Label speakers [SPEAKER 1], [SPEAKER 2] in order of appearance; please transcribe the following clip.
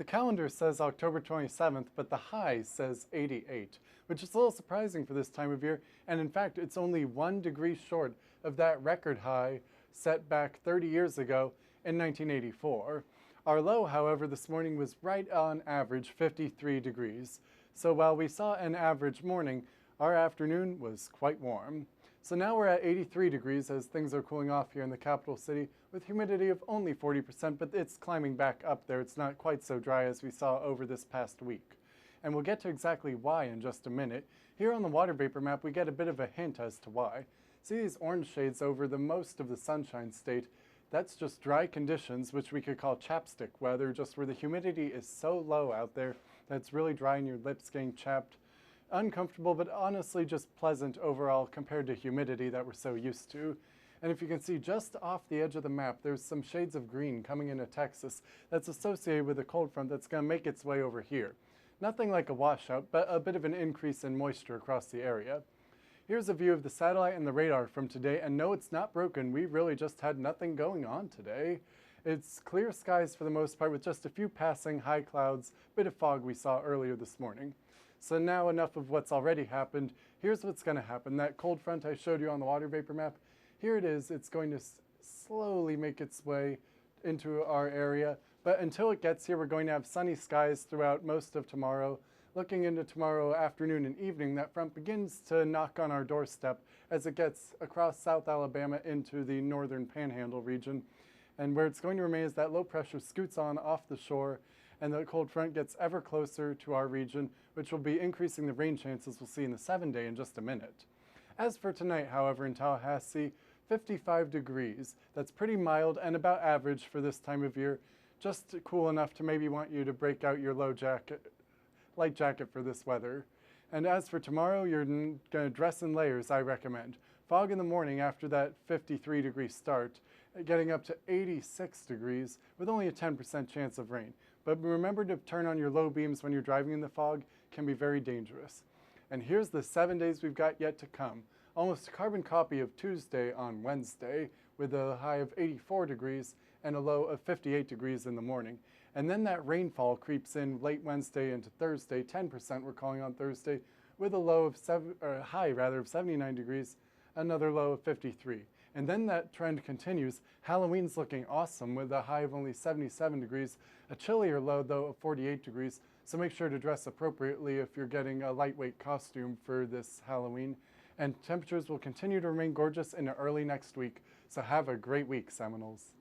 [SPEAKER 1] The calendar says October 27th, but the high says 88, which is a little surprising for this time of year, and in fact, it's only 1 degree short of that record high set back 30 years ago in 1984. Our low, however, this morning was right on average 53 degrees. So while we saw an average morning, our afternoon was quite warm. So now we're at 83 degrees as things are cooling off here in the capital city with humidity of only 40%, but it's climbing back up there. It's not quite so dry as we saw over this past week. And we'll get to exactly why in just a minute. Here on the water vapor map, we get a bit of a hint as to why. See these orange shades over the most of the Sunshine State? That's just dry conditions, which we could call chapstick weather, just where the humidity is so low out there that it's really dry and your lips getting chapped. Uncomfortable, but honestly just pleasant overall compared to humidity that we're so used to. And if you can see just off the edge of the map, there's some shades of green coming into Texas that's associated with a cold front that's going to make its way over here. Nothing like a washout, but a bit of an increase in moisture across the area. Here's a view of the satellite and the radar from today, and no, it's not broken. We really just had nothing going on today. It's clear skies for the most part with just a few passing high clouds, bit of fog we saw earlier this morning. So now enough of what's already happened. Here's what's going to happen. That cold front I showed you on the water vapor map, here it is. It's going to slowly make its way into our area. But until it gets here, we're going to have sunny skies throughout most of tomorrow. Looking into tomorrow afternoon and evening, that front begins to knock on our doorstep as it gets across South Alabama into the northern Panhandle region. And where it's going to remain is that low pressure scoots on off the shore, and the cold front gets ever closer to our region, which will be increasing the rain chances we'll see in the 7-day in just a minute. As for tonight, however, in Tallahassee, 55 degrees. That's pretty mild and about average for this time of year, just cool enough to maybe want you to break out your light jacket for this weather. And as for tomorrow, you're going to dress in layers, I recommend. Fog in the morning after that 53 degree start, getting up to 86 degrees with only a 10% chance of rain. But remember to turn on your low beams when you're driving in the fog, can be very dangerous. And here's the 7 days we've got yet to come. Almost a carbon copy of Tuesday on Wednesday with a high of 84 degrees and a low of 58 degrees in the morning. And then that rainfall creeps in late Wednesday into Thursday, 10% we're calling on Thursday, with a high of 79 degrees, another low of 53. And then that trend continues. Halloween's looking awesome with a high of only 77 degrees, a chillier low though of 48 degrees, so make sure to dress appropriately if you're getting a lightweight costume for this Halloween. And temperatures will continue to remain gorgeous into early next week, so have a great week, Seminoles.